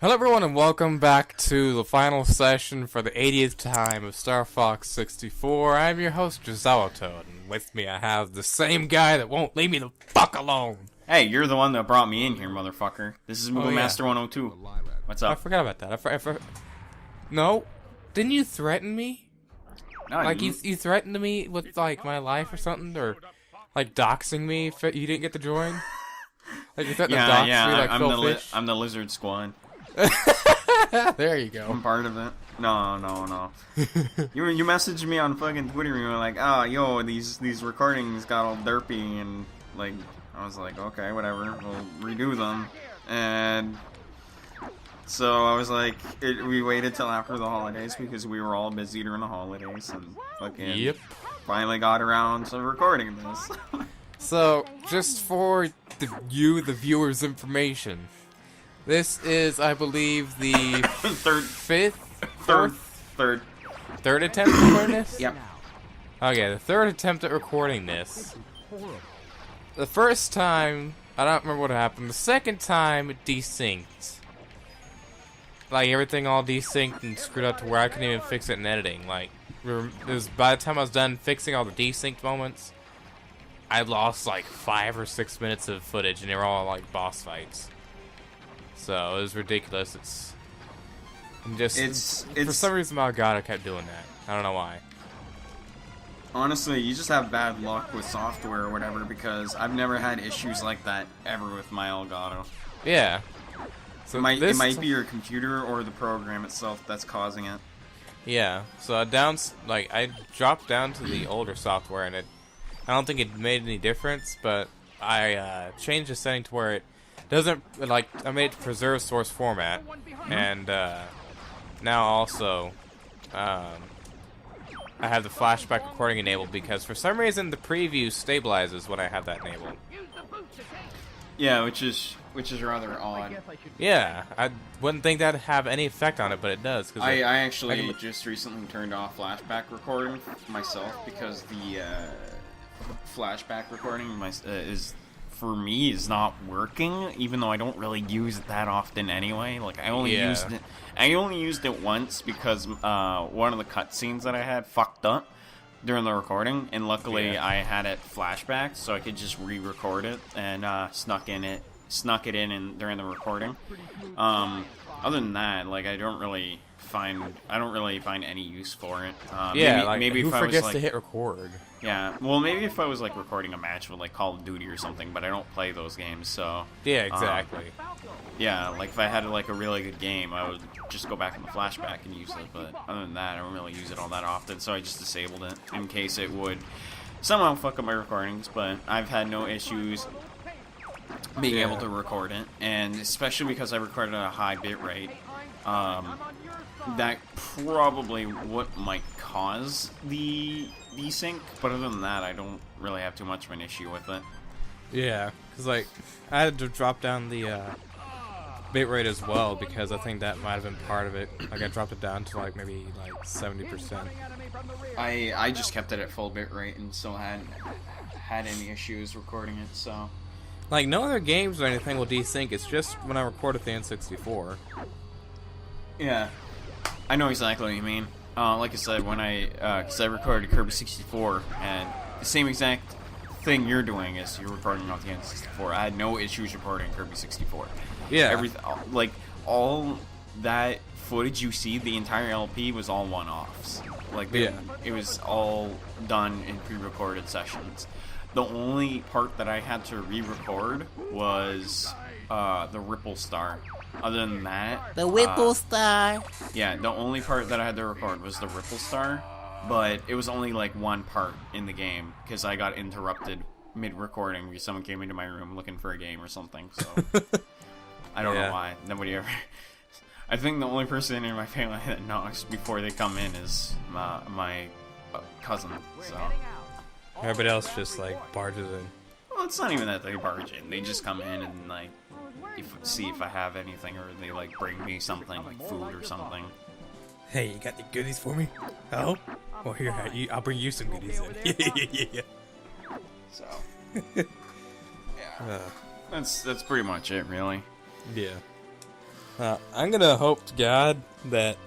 Hello everyone and welcome back to the final session for the 80th time of Star Fox 64. I'm your host, Giselle Toad, and with me I have the same guy that won't leave me the fuck alone. Hey, you're the one that brought me in here, motherfucker. This is MoogleMaster102. What's up? I forgot about that. No? Didn't you threaten me? No, like, you threatened me with, like, my life or something? Or, like, doxing me if you didn't get to join? Like, you threatened to dox me like Phil Fish? I'm the lizard squad. There you go. I'm part of it. No. You messaged me on fucking Twitter and you were like, oh, yo, these recordings got all derpy, and, like, I was like, okay, whatever, we'll redo them. And so I was like, we waited till after the holidays because we were all busy during the holidays, and fucking finally got around to recording this. So, just for the viewers' information, this is, I believe, the third attempt at recording this? Yep. Okay, the third attempt at recording this. The first time, I don't remember what happened. The second time, it desynced. Like, everything all desynced and screwed up to where I couldn't even fix it in editing. Like, it was by the time I was done fixing all the desynced moments, I lost like 5 or 6 minutes of footage, and they were all like boss fights. So it was ridiculous. It's for some reason my God, I kept doing that. I don't know why. Honestly, you just have bad luck with software or whatever, because I've never had issues like that ever with my Elgato. Yeah. So it might be your computer or the program itself that's causing it. Yeah. So I dropped down to the older software, and I don't think it made any difference, but I changed the setting to where it doesn't, like, I made it to preserve source format, and now also I have the flashback recording enabled because for some reason the preview stabilizes when I have that enabled. Yeah, which is rather odd. Yeah, I wouldn't think that'd have any effect on it, but it does. Cause I actually just recently turned off flashback recording myself because the flashback recording is, for me, is not working, even though I don't really use it that often anyway. Like, I only used it once because one of the cutscenes that I had fucked up during the recording, and luckily I had it flashback, so I could just re-record it and snuck it in during the recording. Other than that, like, I don't really find any use for it. maybe who forgets to hit record? Yeah, well, maybe if I was, like, recording a match with, like, Call of Duty or something, but I don't play those games, so... Yeah, exactly. Yeah, like, if I had, like, a really good game, I would just go back in the flashback and use it, but other than that, I don't really use it all that often, so I just disabled it in case it would somehow fuck up my recordings, but I've had no issues being able to record it, and especially because I recorded at a high bit rate, that probably what might cause the desync, but other than that, I don't really have too much of an issue with it. Yeah, because, like, I had to drop down the bitrate as well, because I think that might have been part of it. Like, I dropped it down to, like, maybe, like, 70%. I just kept it at full bitrate and still hadn't had any issues recording it, so... Like, no other games or anything will desync, it's just when I record at the N64. Yeah. I know exactly what you mean. Like I said, when because I recorded Kirby 64, and the same exact thing you're doing is you're recording off the N64. I had no issues recording Kirby 64. Yeah. All that footage you see, the entire LP was all one-offs. Like, it was all done in pre-recorded sessions. The only part that I had to re-record was the Ripple Star. Other than that... The Ripple Star! Yeah, the only part that I had to record was the Ripple Star, but it was only like one part in the game, because I got interrupted mid-recording because someone came into my room looking for a game or something, so... I don't know why. Nobody ever... I think the only person in my family that knocks before they come in is my cousin, so... Everybody else just, like, barges in. Well, it's not even that they barge in. They just come in and, like, see if I have anything, or they, like, bring me something, like food or something. Hey, you got the goodies for me? Oh? Well, here, I'll bring you some goodies in. Yeah. So, yeah. That's pretty much it, really. Yeah. I'm gonna hope to God that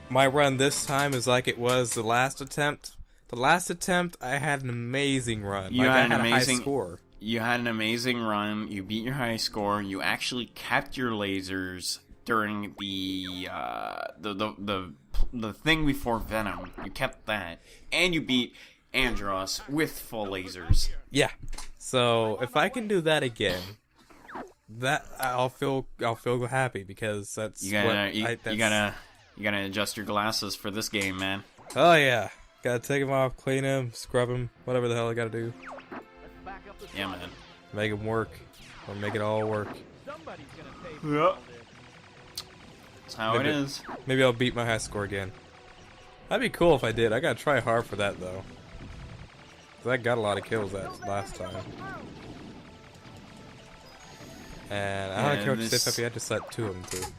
my run this time is like it was the last attempt. The last attempt, I had an amazing run. You had an a amazing high score. You had an amazing run. You beat your high score. You actually kept your lasers during the thing before Venom. You kept that, and you beat Andros with full lasers. Yeah. So if I can do that again, that I'll feel happy because that's you gotta adjust your glasses for this game, man. Oh yeah, gotta take them off, clean them, scrub them, whatever the hell I gotta do. Yeah, man. Make them work, or make it all work. Yeah. That's how it is. Maybe I'll beat my high score again. That'd be cool if I did. I gotta try hard for that though. Cause I got a lot of kills that last time. And I don't care what you say, Peppy, I just let 2 of them through.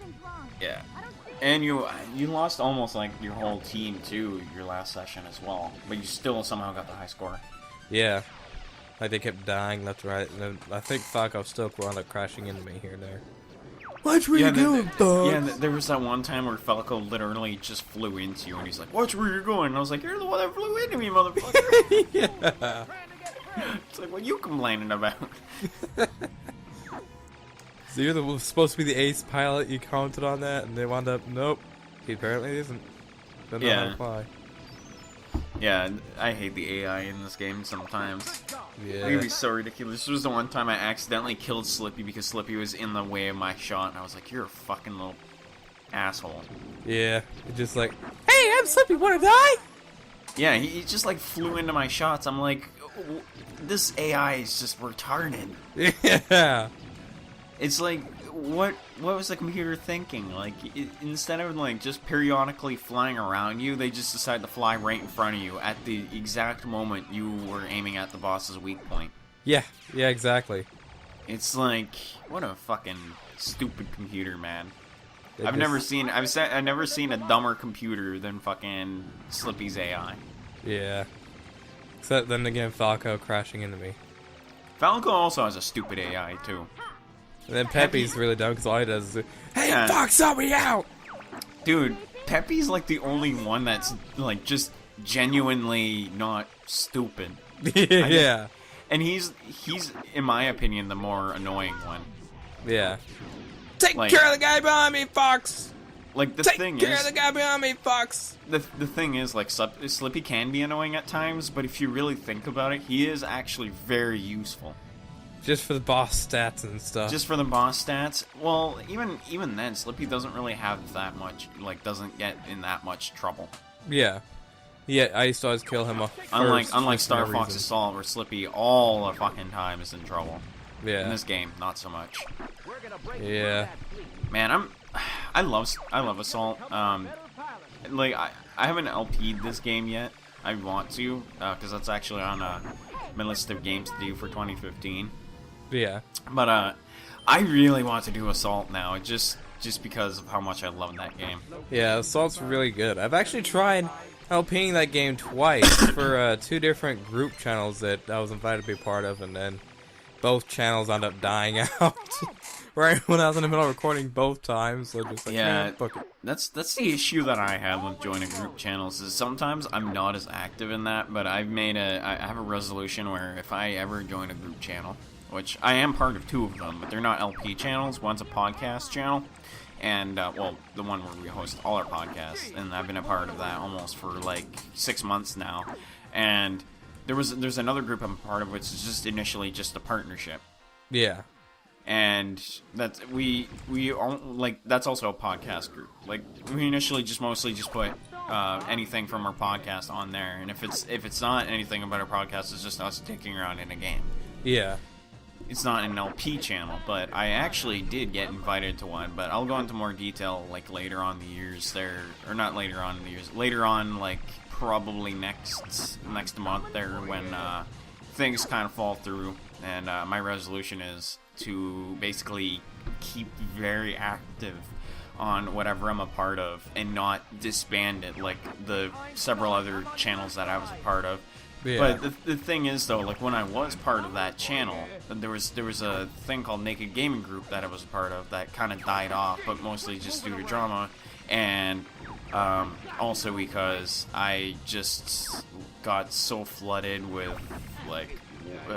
Yeah. And you lost almost like your whole team too, your last session as well. But you still somehow got the high score. Yeah. Like they kept dying left and right, and then I think Falco still wound up crashing into me here and there. Watch where you're going, dog! Yeah, there was that one time where Falco literally just flew into you, and he's like, watch where you're going! And I was like, you're the one that flew into me, motherfucker! Yeah. It's like, what are you complaining about? So you're supposed to be the ace pilot, you commented on that, and they wound up, nope. He apparently isn't. Don't know how to fly. Yeah, I hate the AI in this game sometimes. Yeah. It would be so ridiculous. This was the one time I accidentally killed Slippy because Slippy was in the way of my shot, and I was like, you're a fucking little asshole. Yeah, it's just like, hey, I'm Slippy, wanna die? Yeah, he just like flew into my shots. I'm like, this AI is just retarded. Yeah. It's like, what was the computer thinking? Like, instead of like just periodically flying around you, they just decide to fly right in front of you at the exact moment you were aiming at the boss's weak point. Yeah, exactly. It's like, what a fucking stupid computer, man. I've never seen a dumber computer than fucking Slippy's AI. Yeah. Except then again, Falco crashing into me. Falco also has a stupid AI too. And then Peppy's really dumb because all he does is, hey, Fox, help me out! Dude, Peppy's like the only one that's like just genuinely not stupid. Yeah. And he's in my opinion the more annoying one. Yeah. Take care of the guy behind me, Fox! Like Take care of the guy behind me, Fox! The thing is, like, Slippy can be annoying at times, but if you really think about it, he is actually very useful. Just for the boss stats and stuff. Just for the boss stats? Well, even then, Slippy doesn't really have that much, like, doesn't get in that much trouble. Yeah. Yeah, I used to always kill him off Unlike Star Fox Assault, where Slippy all the fucking time is in trouble. Yeah. In this game, not so much. Yeah. Man, I love Assault. Like, I haven't LP'd this game yet. I want to, because that's actually on my list of games to do for 2015. Yeah. But I really want to do Assault now, just because of how much I love that game. Yeah, Assault's really good. I've actually tried LPing that game twice for 2 different group channels that I was invited to be part of, and then both channels ended up dying out. Right when I was in the middle of recording both times, so just like, yeah, fuck it. That's the issue that I have with joining group channels, is sometimes I'm not as active in that, but I have a resolution where if I ever join a group channel, which I am part of 2 of them, but they're not LP channels. One's a podcast channel, and well, the one where we host all our podcasts, and I've been a part of that almost for like 6 months now. And there's another group I'm part of, which is just initially just a partnership. Yeah. And that's that's also a podcast group. Like, we initially mostly put anything from our podcast on there, and if it's not anything about our podcast, it's just us dicking around in a game. Yeah. It's not an LP channel, but I actually did get invited to one, but I'll go into more detail like later on in the years there, or not later on in the years, later on, like probably next month there, when things kind of fall through, and my resolution is to basically keep very active on whatever I'm a part of and not disband it like the several other channels that I was a part of, Yeah. But the thing is, though, like, when I was part of that channel, there was a thing called Naked Gaming Group that I was a part of that kind of died off, but mostly just due to drama, and also because I just got so flooded with, like,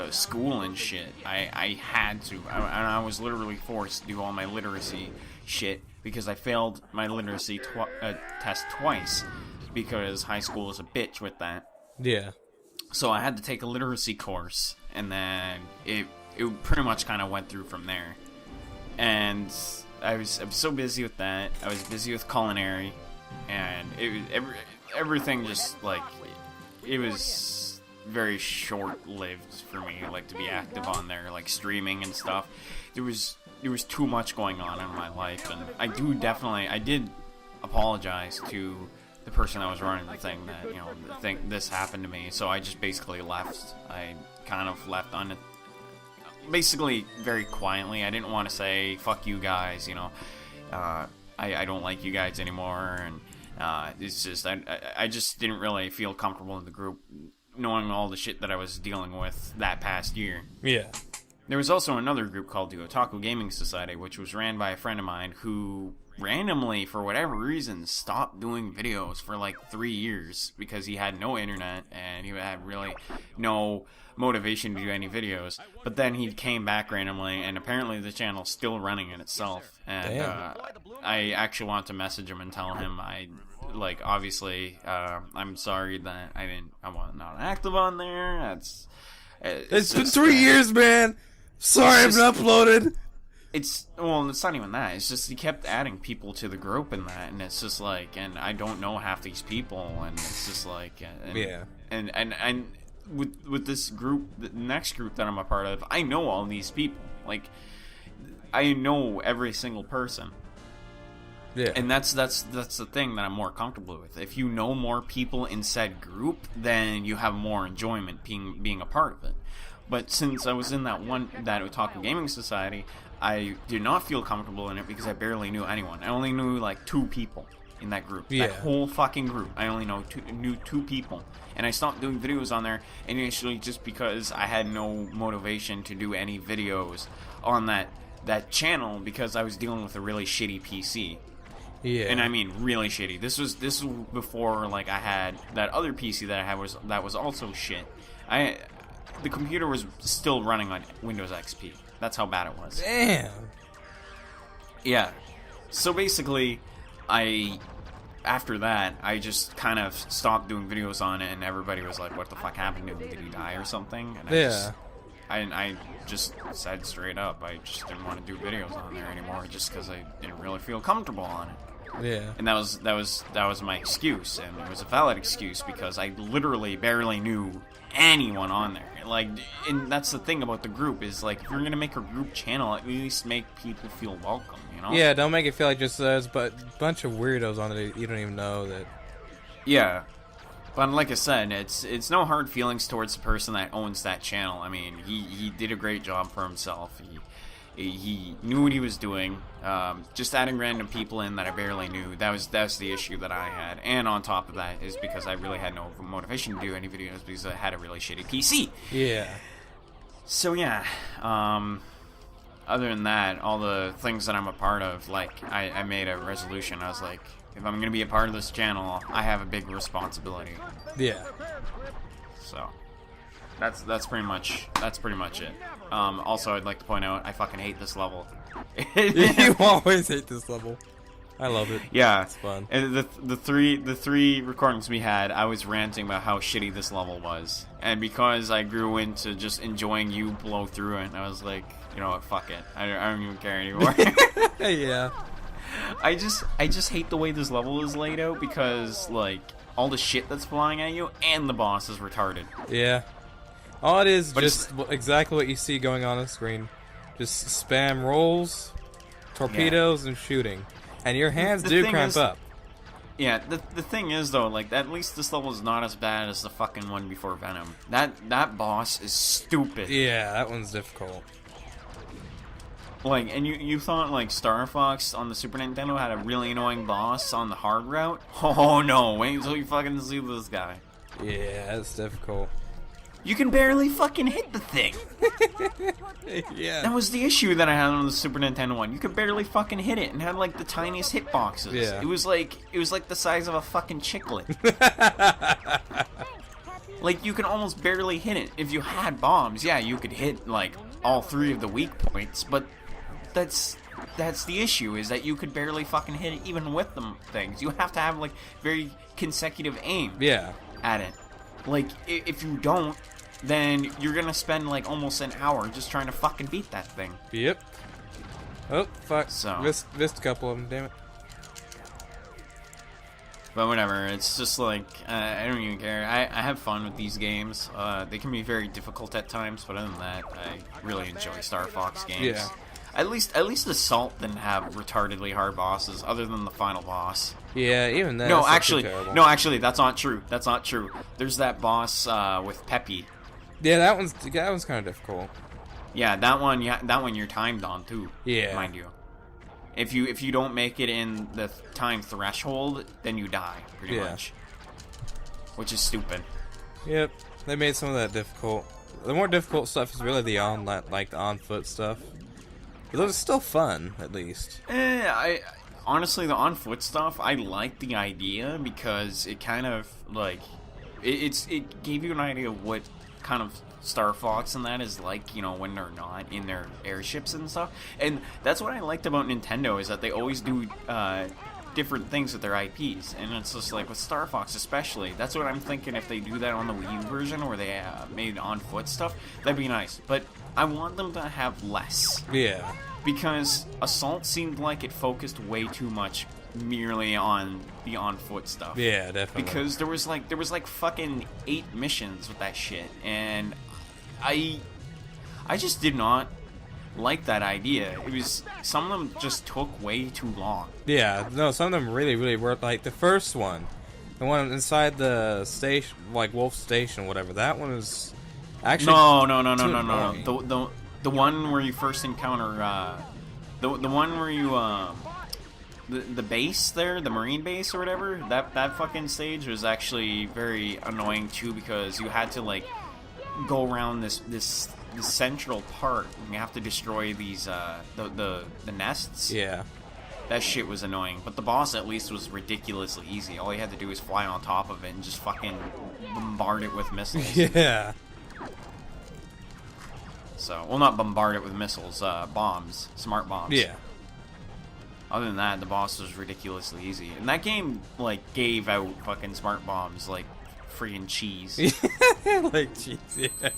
school and shit. I had to. And I was literally forced to do all my literacy shit because I failed my literacy test twice because high school is a bitch with that. Yeah. So I had to take a literacy course, and then it pretty much kind of went through from there. And I was so busy with that. I was busy with culinary, and everything just, like, it was very short-lived for me, like, to be active on there, like streaming and stuff. There was too much going on in my life, and I did apologize to the person that was running the thing that, you know, this happened to me, so I just basically left. I kind of left on it, basically very quietly. I didn't want to say, fuck you guys, you know, I don't like you guys anymore, and it's just, I just didn't really feel comfortable in the group, knowing all the shit that I was dealing with that past year. Yeah. There was also another group called the Otaku Gaming Society, which was ran by a friend of mine who randomly, for whatever reason, stopped doing videos for like 3 years because he had no internet and he had really no motivation to do any videos. But then he came back randomly, and apparently the channel's still running in itself. And I actually want to message him and tell him obviously, I'm sorry that I'm not active on there. It's been 3 years, man. Sorry, I've not uploaded. It's not even that. It's just he kept adding people to the group and that, and it's just like, and I don't know half these people, and it's just like, and with this group, the next group that I'm a part of, I know all these people. Like, I know every single person. Yeah. And that's the thing that I'm more comfortable with. If you know more people in said group, then you have more enjoyment being a part of it. But since I was in that Otaku Gaming Society, I did not feel comfortable in it because I barely knew anyone. I only knew like 2 people in that group. Yeah. That whole fucking group. I only knew 2 people. And I stopped doing videos on there initially just because I had no motivation to do any videos on that channel because I was dealing with a really shitty PC. Yeah. And I mean really shitty. This was before, like, I had that other PC that I had that was also shit. The computer was still running on Windows XP. That's how bad it was. Damn. Yeah. So basically, after that, I just kind of stopped doing videos on it, and everybody was like, what the fuck happened to him? Did he die or something? And I just said straight up, I just didn't want to do videos on there anymore, just because I didn't really feel comfortable on it. Yeah. And that was my excuse, and it was a valid excuse because I literally barely knew anyone on there. Like, and that's the thing about the group is, like, if you're gonna make a group channel, at least make people feel welcome, you know? Yeah, don't make it feel like just there's a bunch of weirdos on it you don't even know that. Yeah. But like I said, it's no hard feelings towards the person that owns that channel. I mean, he did a great job for himself. He knew what he was doing. Just adding random people in that I barely knew, that's the issue that I had. And on top of that is because I really had no motivation to do any videos because I had a really shitty PC. Yeah. So yeah, other than that, all the things that I'm a part of, like, I made a resolution. I was like, if I'm going to be a part of this channel, I have a big responsibility. Yeah. So that's pretty much it. Also, I'd like to point out, I fucking hate this level. You always hate this level. I love it. Yeah, it's fun. And the three recordings we had, I was ranting about how shitty this level was, and because I grew into just enjoying you blow through it, I was like, you know what, fuck it. I don't even care anymore. Yeah. I just hate the way this level is laid out because, like, all the shit that's flying at you and the boss is retarded. Yeah. All it is, just exactly what you see going on the screen. Just spam rolls, torpedoes, and shooting. And your hands do cramp up. Yeah, the thing is, though, like, at least this level is not as bad as the fucking one before Venom. That boss is stupid. Yeah, that one's difficult. Like, and you thought, like, Star Fox on the Super Nintendo had a really annoying boss on the hard route? Oh, no, wait until you fucking see this guy. Yeah, that's difficult. You can barely fucking hit the thing. Yeah. That was the issue that I had on the Super Nintendo one. You could barely fucking hit it and had like the tiniest hitboxes. Yeah. It was like the size of a fucking chiclet. Like you can almost barely hit it. If you had bombs, yeah, you could hit like all 3 of the weak points, but that's the issue, is that you could barely fucking hit it even with them things. You have to have like very consecutive aim. Yeah. At it. Like if you don't, then you're gonna spend like almost an hour just trying to fucking beat that thing. Yep. Oh, fuck. So. Missed a couple of them, damn it. But whatever, it's just like, I don't even care. I have fun with these games. They can be very difficult at times, but other than that, I really enjoy Star Fox games. Yeah. At least Assault didn't have retardedly hard bosses, other than the final boss. Yeah, even then. No, actually, that's not true. That's not true. There's that boss with Peppy. Yeah, that one's kind of difficult. Yeah, that one you're timed on too. Yeah. Mind you. If you don't make it in the time threshold, then you die, pretty much. Which is stupid. Yep, they made some of that difficult. The more difficult stuff is really the on foot stuff. But those are still fun, at least. Honestly, the on foot stuff, I like the idea because it kind of like it gave you an idea of what kind of Star Fox and that is like, you know, when they're not in their airships and stuff. And that's what I liked about Nintendo, is that they always do different things with their IPs. And it's just like with Star Fox especially, that's what I'm thinking. If they do that on the Wii U version, where they made on foot stuff, that'd be nice. But I want them to have less. Yeah. Because Assault seemed like it focused way too much merely on the on foot stuff. Yeah, definitely. Because there was like fucking 8 missions with that shit, and I just did not like that idea. It was, some of them just took way too long. Yeah, no, some of them really were, like the first one, the one inside the station, like Wolf Station, whatever. That one is actually no. The one where you first encounter the one where you the base there, the Marine base or whatever. That fucking stage was actually very annoying too, because you had to like go around this central part and you have to destroy these the nests. Yeah. That shit was annoying, but the boss at least was ridiculously easy. All you had to do was fly on top of it and just fucking bombard it with missiles. Yeah. So, well, not bombard it with missiles, bombs, smart bombs. Yeah. Other than that, the boss was ridiculously easy. And that game, like, gave out fucking smart bombs like freaking cheese. Like cheese, yeah.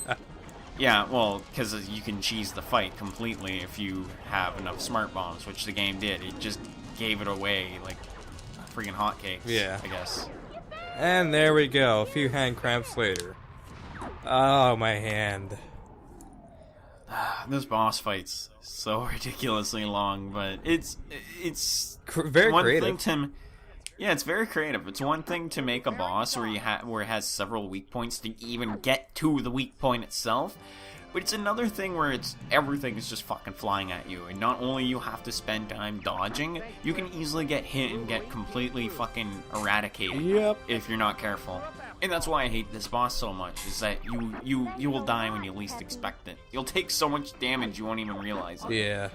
Yeah, well, because you can cheese the fight completely if you have enough smart bombs, which the game did. It just gave it away like freaking hotcakes, yeah. I guess. And there we go, a few hand cramps later. Oh, my hand. This boss fight's so ridiculously long, but it's very one creative. thing yeah, it's very creative. It's one thing to make a boss where it has several weak points to even get to the weak point itself, but it's another thing where everything is just fucking flying at you, and not only you have to spend time dodging, you can easily get hit and get completely fucking eradicated. Yep. If you're not careful. And that's why I hate this boss so much, is that you will die when you least expect it. You'll take so much damage you won't even realize it. Yeah.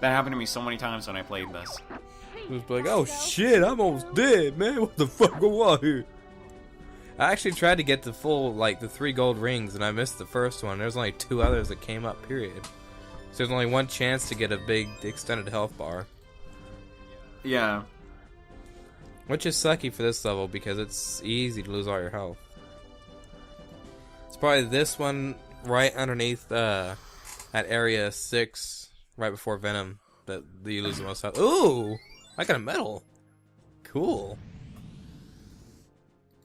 That happened to me so many times when I played this. It was like, oh shit, I'm almost dead, man. What the fuck go on here? I actually tried to get the full, like, the 3 gold rings, and I missed the first one. There's only 2 others that came up, period. So there's only one chance to get a big extended health bar. Yeah. Which is sucky for this level, because it's easy to lose all your health. It's probably this one right underneath at area 6, right before Venom, that you lose the most health. Ooh! I got a medal. Cool.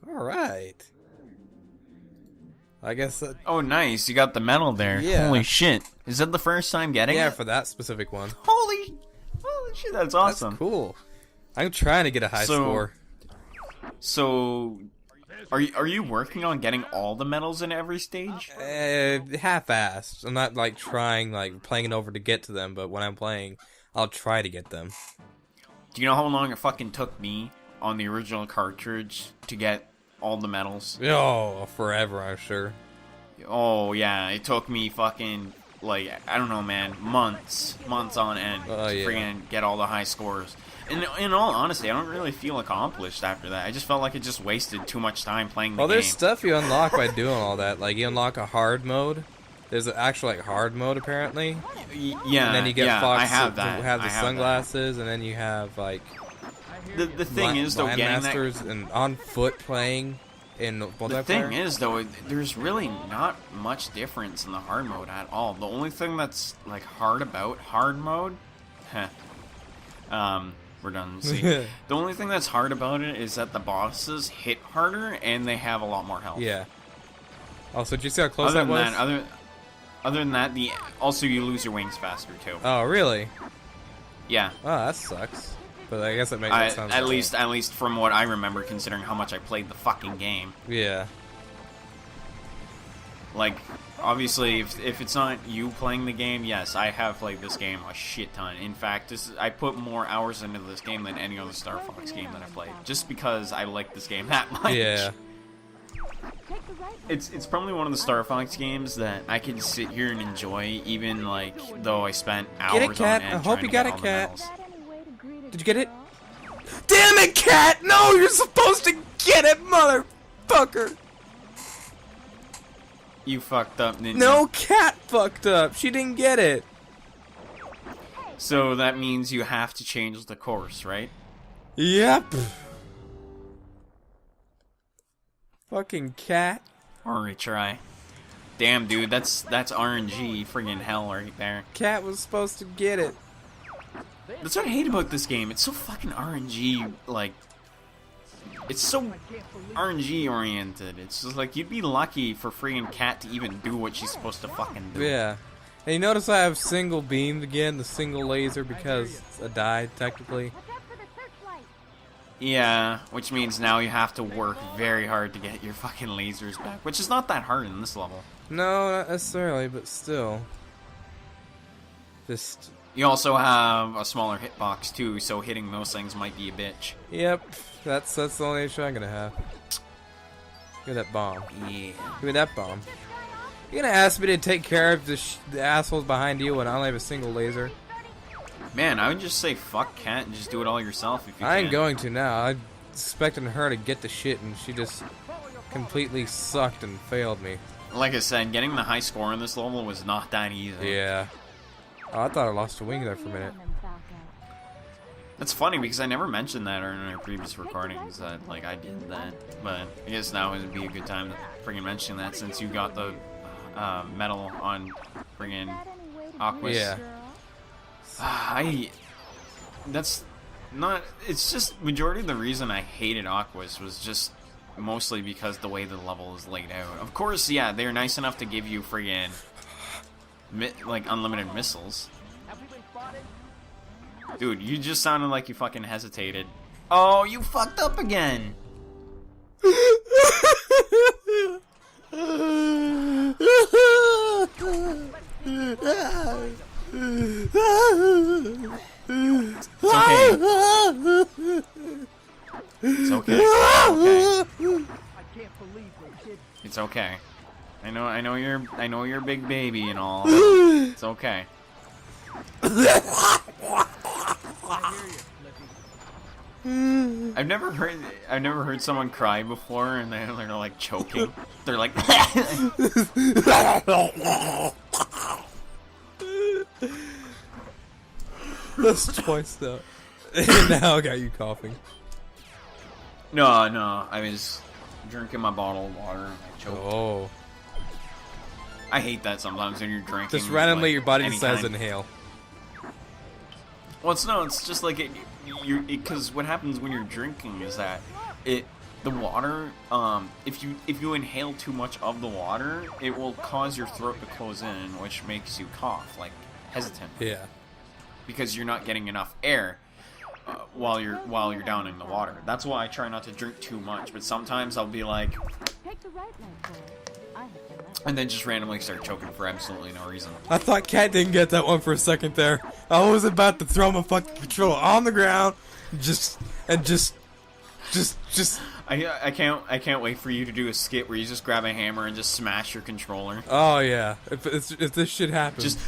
Alright. I guess that... Oh, nice. You got the medal there. Yeah. Holy shit. Is that the first time getting Yeah, it? for that specific one. Holy shit, that's awesome. That's cool. I'm trying to get a high score. So, are you working on getting all the medals in every stage? Half-assed. I'm not, like, trying, like, playing it over to get to them, but when I'm playing, I'll try to get them. Do you know how long it fucking took me on the original cartridge to get all the medals. Oh, forever, I'm sure. Oh yeah, it took me fucking like I don't know, man, months on end to freaking get all the high scores. And in all honesty, I don't really feel accomplished after that. I just felt like it just wasted too much time playing the game. Well, there's stuff you unlock by doing all that. Like, you unlock a hard mode. There's an actual, like, hard mode, apparently. Yeah, and then you get Fox I have to that. have the I have sunglasses, and then you have, like... The thing is, though, getting masters and on foot playing in multiplayer. The thing is, though, there's really not much difference in the hard mode at all. The only thing that's, like, hard about hard mode... redundancy. The only thing that's hard about it is that the bosses hit harder and they have a lot more health. Yeah. Also, did you see how close that was? Other than that, also you lose your wings faster too. Oh, really? Yeah. Oh, that sucks. But I guess it makes it sound at least from what I remember, considering how much I played the fucking game. Yeah. Like, obviously, if it's not you playing the game, yes, I have played this game a shit ton. In fact, I put more hours into this game than any other Star Fox game that I've played, just because I like this game that much. Yeah. It's probably one of the Star Fox games that I can sit here and enjoy, even like though I spent hours get it, Cat. on end. I hope you got it, Cat. Medals. Did you get it? Damn it, Cat! No, you're supposed to get it, motherfucker! You fucked up, didn't No, you? Cat fucked up. She didn't get it. So that means you have to change the course, right? Yep. Fucking Cat. Or retry. Damn, dude, that's RNG, friggin' hell right there. Cat was supposed to get it. That's what I hate about this game. It's so fucking RNG, like... It's so RNG oriented. It's just like, you'd be lucky for friggin' Cat to even do what she's supposed to fucking do. Yeah. And you notice I have single beamed again, the single laser, because I died, technically. Yeah, which means now you have to work very hard to get your fucking lasers back, which is not that hard in this level. No, not necessarily, but still. Just... You also have a smaller hitbox too, so hitting those things might be a bitch. Yep, that's the only issue I'm gonna have. Give me that bomb. Yeah. Give me that bomb. You're gonna ask me to take care of the assholes behind you when I only have a single laser? Man, I would just say fuck Cat and just do it all yourself if you can. I ain't going to now. I expecting her to get the shit and she just completely sucked and failed me. Like I said, getting the high score in this level was not that easy. Yeah. Oh, I thought I lost a wing there for a minute. That's funny because I never mentioned that in our previous recordings that like I did that, but I guess now would be a good time to friggin' mention that since you got the medal on friggin' Aquas. Yeah. That's not. It's just majority of the reason I hated Aquas was just mostly because the way the level is laid out. Of course, yeah, they're nice enough to give you friggin' like unlimited missiles. Dude, you just sounded like you fucking hesitated. Oh, you fucked up again. It's okay. It's okay. I know you're a big baby and all. It's okay. I've never heard someone cry before and they're like choking. They're like That's twice though. Now I got you coughing. No, I was drinking my bottle of water and I choked. Oh. I hate that sometimes when you're drinking. Just randomly like, your body anytime. decides to inhale. Well, it's just like because what happens when you're drinking is that the water, if you inhale too much of the water, it will cause your throat to close in, which makes you cough, like hesitant. Yeah. Because you're not getting enough air while you're down in the water. That's why I try not to drink too much. But sometimes I'll be like, and then just randomly start choking for absolutely no reason. I thought Cat didn't get that one for a second there. I was about to throw my fucking controller on the ground, and just Just. I can't wait for you to do a skit where you just grab a hammer and just smash your controller. Oh yeah, if this shit happens. Just.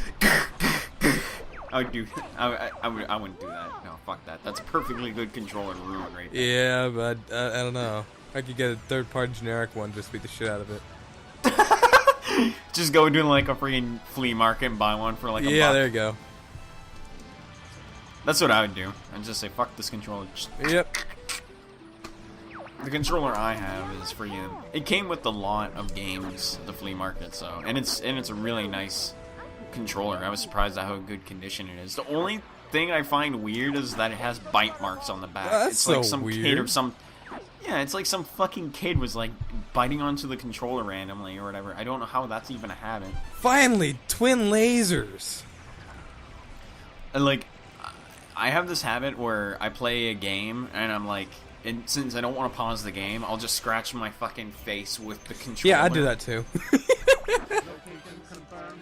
I would do. I wouldn't do that. No, fuck that. That's a perfectly good controller to ruin right there. Yeah, but I don't know. I could get a third-party generic one, just beat the shit out of it. Just go to like a freaking flea market and buy one for like a Yeah, buck. there you go. That's what I would do. I'd just say, fuck this controller. Yep. The controller I have is freaking. It came with a lot of games, the flea market, so and it's a really nice controller. I was surprised at how good condition it is. The only thing I find weird is that it has bite marks on the back. That's it's like so some weird. kid or some. Yeah, it's like some fucking kid was like biting onto the controller randomly or whatever. I don't know how that's even a habit. Finally, twin lasers. And like, I have this habit where I play a game and I'm like, and since I don't want to pause the game, I'll just scratch my fucking face with the controller. Yeah, I do that too.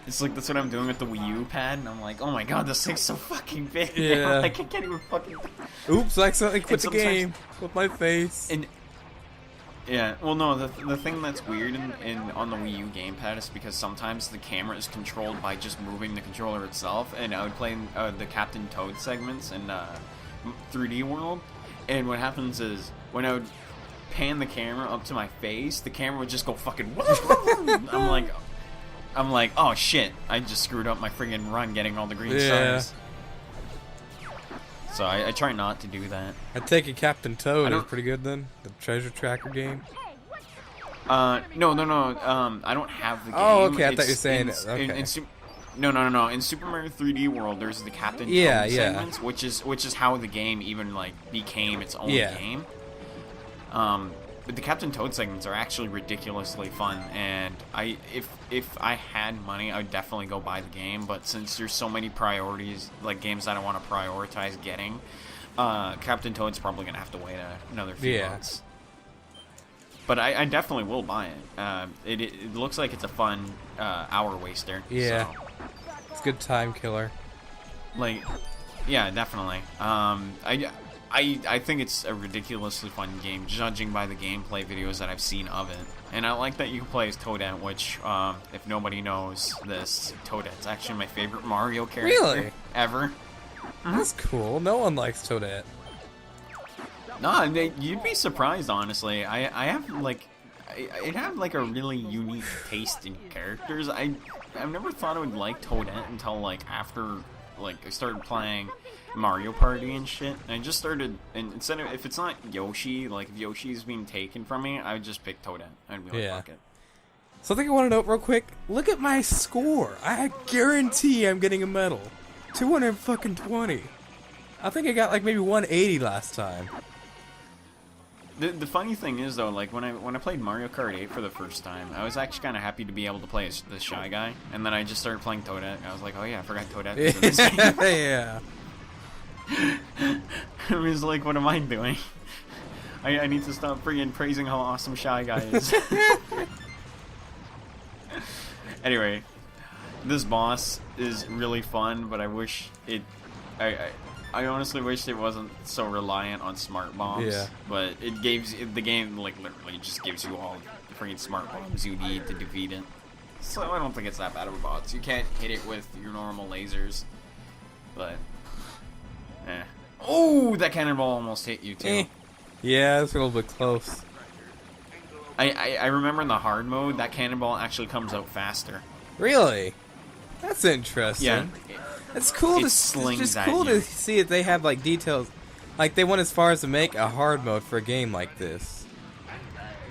It's like that's what I'm doing with the Wii U pad, and I'm like, oh my god, this thing's so fucking big. Yeah. Like, I can't even fucking. Oops, I accidentally quit the sometimes- game with my face. And yeah, well, no, the thing that's weird in on the Wii U gamepad is because sometimes the camera is controlled by just moving the controller itself, and I would play the Captain Toad segments in 3D World, and what happens is when I would pan the camera up to my face, the camera would just go fucking. I'm like, oh shit! I just screwed up my friggin' run getting all the green stars. So I try not to do that. I take it Captain Toad is pretty good then? The treasure tracker game? No. I don't have the game. Oh, okay. I thought you were saying it. Okay. No. In Super Mario 3D World, there's the Captain Toad segments, which is how the game even like became its own game. But the Captain Toad segments are actually ridiculously fun, and if I had money, I would definitely go buy the game. But since there's so many priorities, like games that I want to prioritize getting, Captain Toad's probably gonna have to wait another few months. But I definitely will buy it. It looks like it's a fun hour waster. Yeah, so. it's a good time killer. Like, yeah, definitely. I think it's a ridiculously fun game, judging by the gameplay videos that I've seen of it. And I like that you can play as Toadette, which, if nobody knows this, Toadette's actually my favorite Mario character Really? ever. That's cool. No one likes Toadette. No, you'd be surprised, honestly. I have, like... It had, like, a really unique taste in characters. I've never thought I would like Toadette until, like, after... Like, I started playing Mario Party and shit, and I just started, and instead of, if it's not Yoshi, like, if Yoshi's being taken from me, I would just pick Toadette. I'd be like, fuck it. Something I want to note real quick, look at my score. I guarantee I'm getting a medal. 220. I think I got, like, maybe 180 last time. The funny thing is, though, like, when I played Mario Kart 8 for the first time, I was actually kind of happy to be able to play as the Shy Guy, and then I just started playing Toadette, and I was like, oh yeah, I forgot Toadette was in this game. Yeah. I was like, what am I doing? I need to stop freaking praising how awesome Shy Guy is. Anyway, this boss is really fun, but I wish it... I honestly wish it wasn't so reliant on smart bombs. Yeah. But it gives the game, like, literally just gives you all the freaking smart bombs you need to defeat it. So I don't think it's that bad of a boss. You can't hit it with your normal lasers, but oh, that cannonball almost hit you too. Yeah, it's a little bit close. I remember in the hard mode that cannonball actually comes out faster. Really? That's interesting. Yeah. It's cool to It's just cool to see that they have like details, like they went as far as to make a hard mode for a game like this.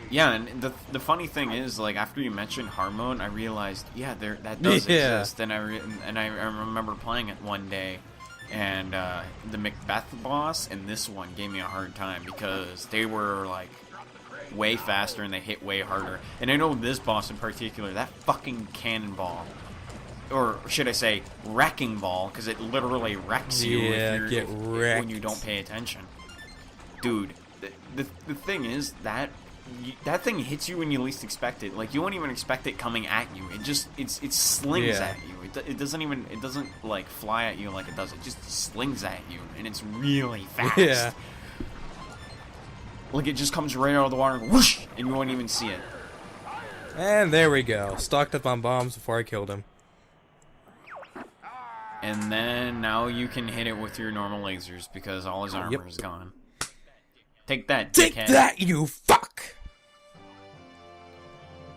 Yeah, and the funny thing is, like, after you mentioned hard mode, I realized, yeah, that does exist, and I remember playing it one day, and the Macbeth boss and this one gave me a hard time because they were like way faster and they hit way harder. And I know this boss in particular, that fucking cannonball. Or should I say, wrecking ball, because it literally wrecks you when you don't pay attention. Dude, the thing is that thing hits you when you least expect it. Like, you won't even expect it coming at you. It slings at you. It doesn't like fly at you like it does. It just slings at you, and it's really fast. Yeah. Like, it just comes right out of the water and whoosh, and you won't even see it. And there we go. Stocked up on bombs before I killed him. And then now you can hit it with your normal lasers because all his armor is gone. Take that, Take dickhead. that, you fuck!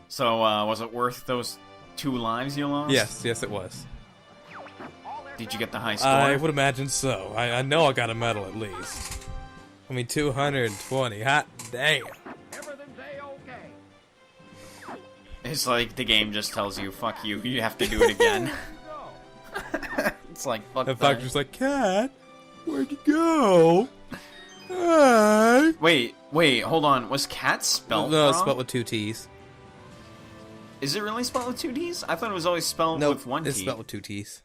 So, was it worth those 2 lives you lost? Yes, yes it was. Did you get the high score? I would imagine so. I know I got a medal at least. I mean, 220. Hot damn. It's like the game just tells you, fuck you, you have to do it again. It's like, fuck The that. fuck just like, Cat, where'd you go? Hi. Wait, hold on. Was cat spelled No, wrong? it's spelled with 2 T's. Is it really spelled with 2 T's? I thought it was always spelled with 1 T. It's spelled with 2 T's.